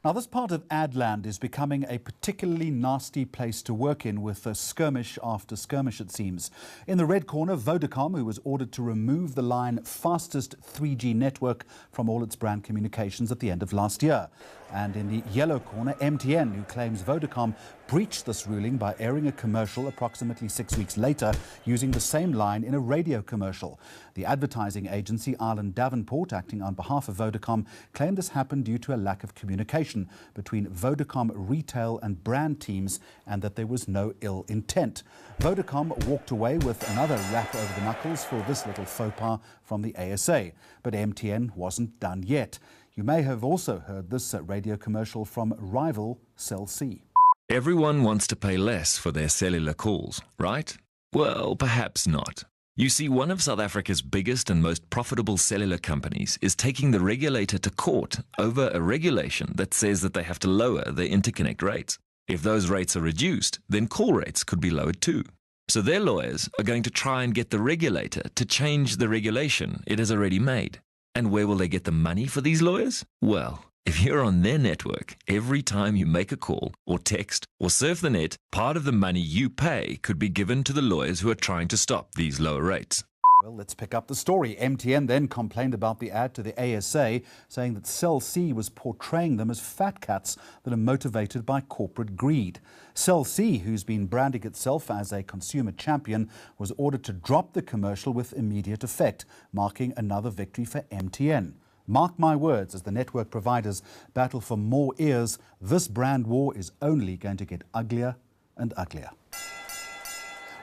Now, this part of Adland is becoming a particularly nasty place to work in, with skirmish after skirmish, it seems. In the red corner, Vodacom, who was ordered to remove the line fastest 3G network from all its brand communications at the end of last year. And in the yellow corner, MTN, who claims Vodacom breached this ruling by airing a commercial approximately 6 weeks later using the same line in a radio commercial. The advertising agency Ireland Davenport, acting on behalf of Vodacom, claimed this happened due to a lack of communication between Vodacom retail and brand teams and that there was no ill intent. Vodacom walked away with another rap over the knuckles for this little faux pas from the ASA. But MTN wasn't done yet. You may have also heard this radio commercial from rival Cell C. Everyone wants to pay less for their cellular calls, right? Well, perhaps not. You see, one of South Africa's biggest and most profitable cellular companies is taking the regulator to court over a regulation that says that they have to lower their interconnect rates. If those rates are reduced, then call rates could be lowered too. So their lawyers are going to try and get the regulator to change the regulation it has already made. And where will they get the money for these lawyers? Well, if you're on their network, every time you make a call or text or surf the net, part of the money you pay could be given to the lawyers who are trying to stop these lower rates. Well, let's pick up the story. MTN then complained about the ad to the ASA, saying that Cell C was portraying them as fat cats that are motivated by corporate greed. Cell C, who's been branding itself as a consumer champion, was ordered to drop the commercial with immediate effect, marking another victory for MTN. Mark my words, as the network providers battle for more ears, this brand war is only going to get uglier and uglier.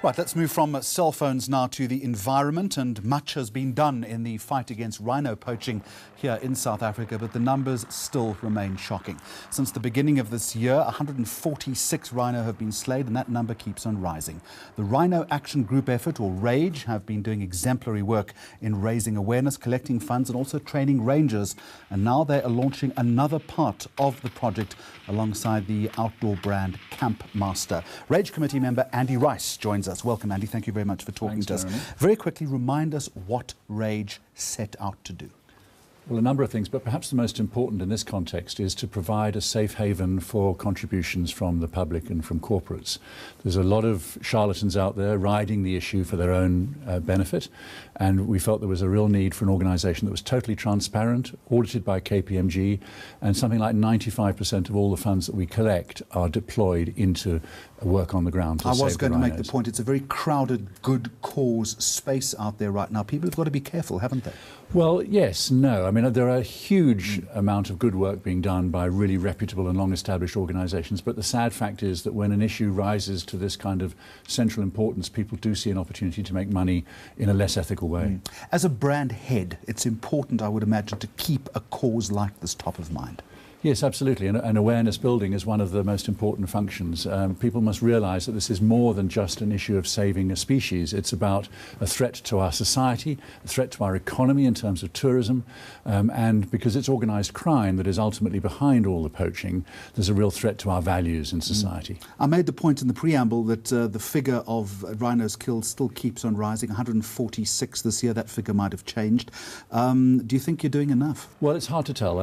Right, let's move from cell phones now to the environment, and much has been done in the fight against rhino poaching here in South Africa, but the numbers still remain shocking. Since the beginning of this year, 146 rhino have been slayed, and that number keeps on rising. The Rhino Action Group Effort, or RAGE, have been doing exemplary work in raising awareness, collecting funds and also training rangers, and now they are launching another part of the project alongside the outdoor brand Camp Master. RAGE committee member Andy Rice joins us. Welcome, Andy. Thank you very much for talking to us. Very quickly, remind us what RAGE set out to do. Well, a number of things, but perhaps the most important in this context is to provide a safe haven for contributions from the public and from corporates. There's a lot of charlatans out there riding the issue for their own benefit, and we felt there was a real need for an organisation that was totally transparent, audited by KPMG, and something like 95% of all the funds that we collect are deployed into work on the ground to save the rhinos. I was going to make the point, it's a very crowded, good cause space out there right now. People have got to be careful, haven't they? Well, yes, no. I mean, there are a huge amount of good work being done by really reputable and long-established organisations, but the sad fact is that when an issue rises to this kind of central importance, people do see an opportunity to make money in a less ethical way. As a brand head, it's important, I would imagine, to keep a cause like this top of mind. Yes, absolutely. And awareness building is one of the most important functions. People must realise that this is more than just an issue of saving a species. It's about a threat to our society, a threat to our economy in terms of tourism, and because it's organised crime that is ultimately behind all the poaching, there's a real threat to our values in society. I made the point in the preamble that the figure of rhinos killed still keeps on rising. 146 this year. That figure might have changed. Do you think you're doing enough? Well, it's hard to tell.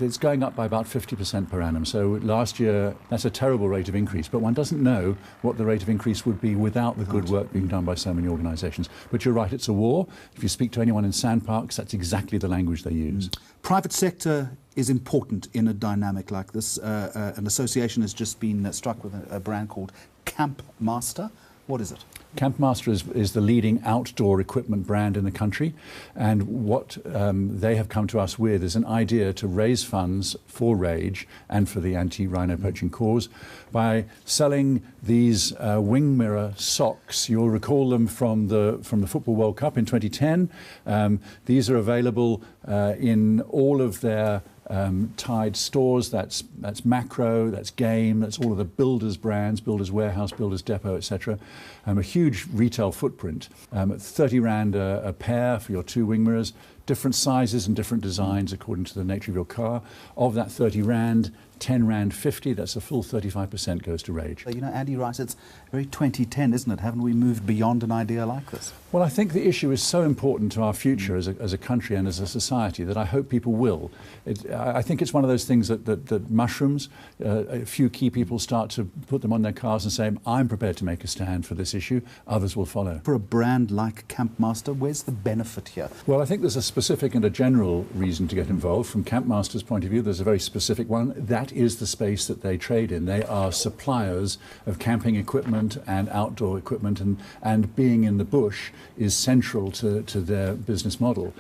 It's going up by about 50% per annum. So last year, that's a terrible rate of increase, but one doesn't know what the rate of increase would be without the good work being done by so many organisations. But you're right, it's a war. If you speak to anyone in sandparks, that's exactly the language they use. Private sector is important in a dynamic like this. An association has just been struck with a brand called Camp Master. What is it? Camp Master is the leading outdoor equipment brand in the country, and what they have come to us with is an idea to raise funds for RAGE and for the anti-rhino poaching cause by selling these wing mirror socks. You'll recall them from the Football World Cup in 2010. These are available in all of their Tide stores. That's Macro, that's Game, that's all of the Builders brands, Builders Warehouse, Builders Depot, etc. A huge retail footprint. At 30 Rand a pair for your 2 wing mirrors, different sizes and different designs according to the nature of your car. Of that 30 Rand, 10 Rand 50, that's a full 35% goes to Rage. You know, Andy Rice, it's very 2010, isn't it? Haven't we moved beyond an idea like this? Well, I think the issue is so important to our future as a country and as a society that I hope people will. I think it's one of those things that mushrooms, a few key people start to put them on their cars and say, I'm prepared to make a stand for this issue, others will follow. For a brand like Campmaster, where's the benefit here? Well, I think there's a specific and a general reason to get involved. From Campmaster's point of view, there's a very specific one. That is the space that they trade in. They are suppliers of camping equipment and outdoor equipment, and being in the bush is central to their business model.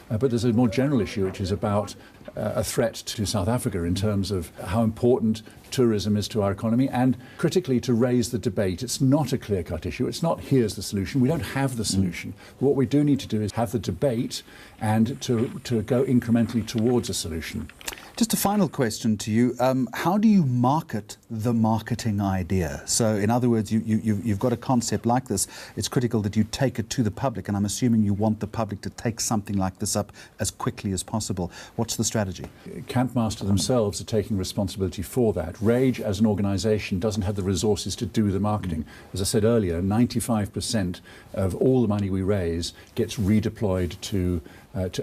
But there's a more general issue, which is about a threat to South Africa in terms of how important tourism is to our economy, and critically to raise the debate. It's not a clear-cut issue. It's not here's the solution. We don't have the solution. What we do need to do is have the debate and to go incrementally towards a solution. Just a final question to you. How do you market the marketing idea? So, in other words, you've got a concept like this. It's critical that you take it to the public, and I'm assuming you want the public to take something like this up as quickly as possible. What's the strategy? Campmaster themselves are taking responsibility for that. Rage, as an organisation, doesn't have the resources to do the marketing. As I said earlier, 95% of all the money we raise gets redeployed to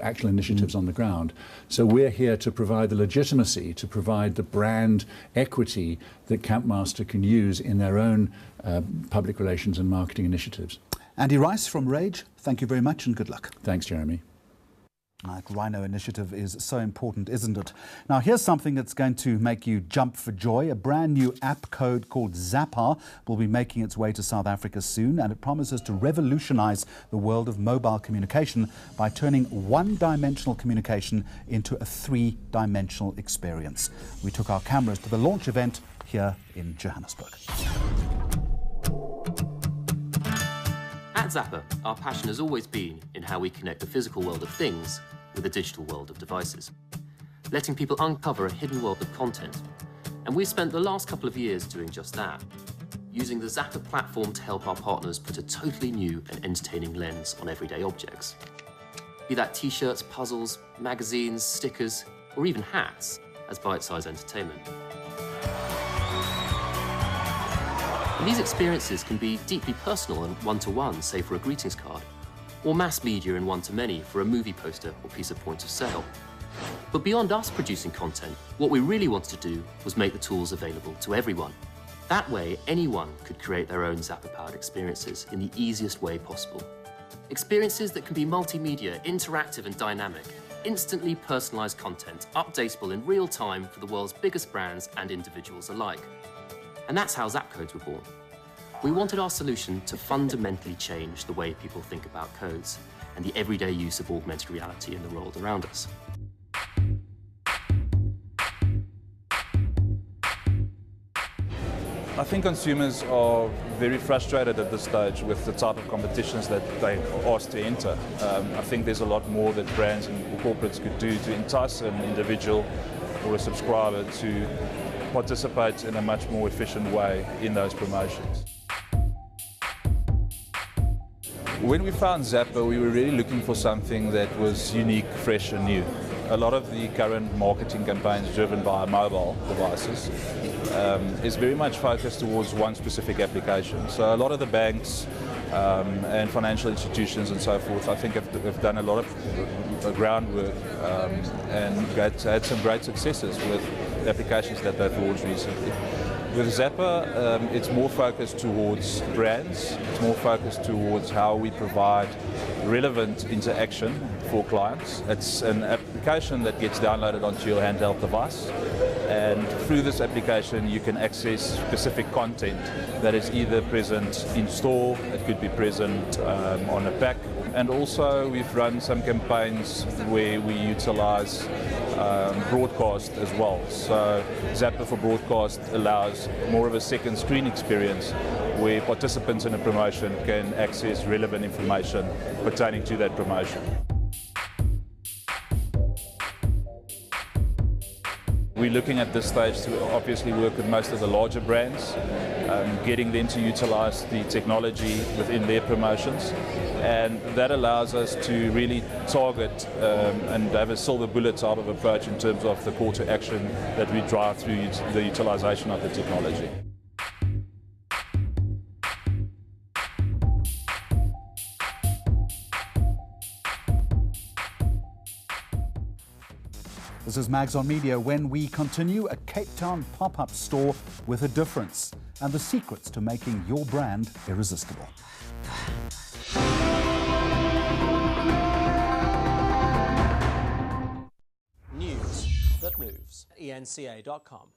actual initiatives on the ground. So we're here to provide the legitimacy, to provide the brand equity that Campmaster can use in their own public relations and marketing initiatives. Andy Rice from Rage, thank you very much and good luck. Thanks, Jeremy. That Rhino initiative is so important, isn't it? Now, here's something that's going to make you jump for joy. A brand new app code called Zappar will be making its way to South Africa soon, and it promises to revolutionize the world of mobile communication by turning one-dimensional communication into a three-dimensional experience. We took our cameras to the launch event here in Johannesburg. At Zappar, our passion has always been in how we connect the physical world of things with the digital world of devices, letting people uncover a hidden world of content. And we've spent the last couple of years doing just that, using the Zappar platform to help our partners put a totally new and entertaining lens on everyday objects. Be that t-shirts, puzzles, magazines, stickers, or even hats as bite-sized entertainment. And these experiences can be deeply personal and one-to-one, say for a greetings card, or mass media and one-to-many for a movie poster or piece of point of sale. But beyond us producing content, what we really wanted to do was make the tools available to everyone. That way, anyone could create their own Zappar-powered experiences in the easiest way possible. Experiences that can be multimedia, interactive and dynamic, instantly personalized content, updatable in real time for the world's biggest brands and individuals alike. And that's how Zap codes were born. We wanted our solution to fundamentally change the way people think about codes and the everyday use of augmented reality in the world around us. I think consumers are very frustrated at this stage with the type of competitions that they are asked to enter. I think there's a lot more that brands and corporates could do to entice an individual or a subscriber to participate in a much more efficient way in those promotions. When we found Zappar, we were really looking for something that was unique, fresh and new. A lot of the current marketing campaigns driven by mobile devices is very much focused towards one specific application. So a lot of the banks and financial institutions and so forth, I think have done a lot of groundwork and had some great successes with the applications that they've launched recently. With Zappar, it's more focused towards brands, it's more focused towards how we provide relevant interaction for clients. It's an application that gets downloaded onto your handheld device, and through this application you can access specific content that is either present in store, it could be present on a pack, and also we've run some campaigns where we utilize broadcast as well. So Zappar for broadcast allows more of a second screen experience where participants in a promotion can access relevant information pertaining to that promotion. We're looking at this stage to obviously work with most of the larger brands, getting them to utilize the technology within their promotions. And that allows us to really target and have a silver bullet type of approach in terms of the call to action that we drive through the utilization of the technology. This is Mags on Media. When we continue, a Cape Town pop-up store with a difference and the secrets to making your brand irresistible. News that moves. eNCA.com.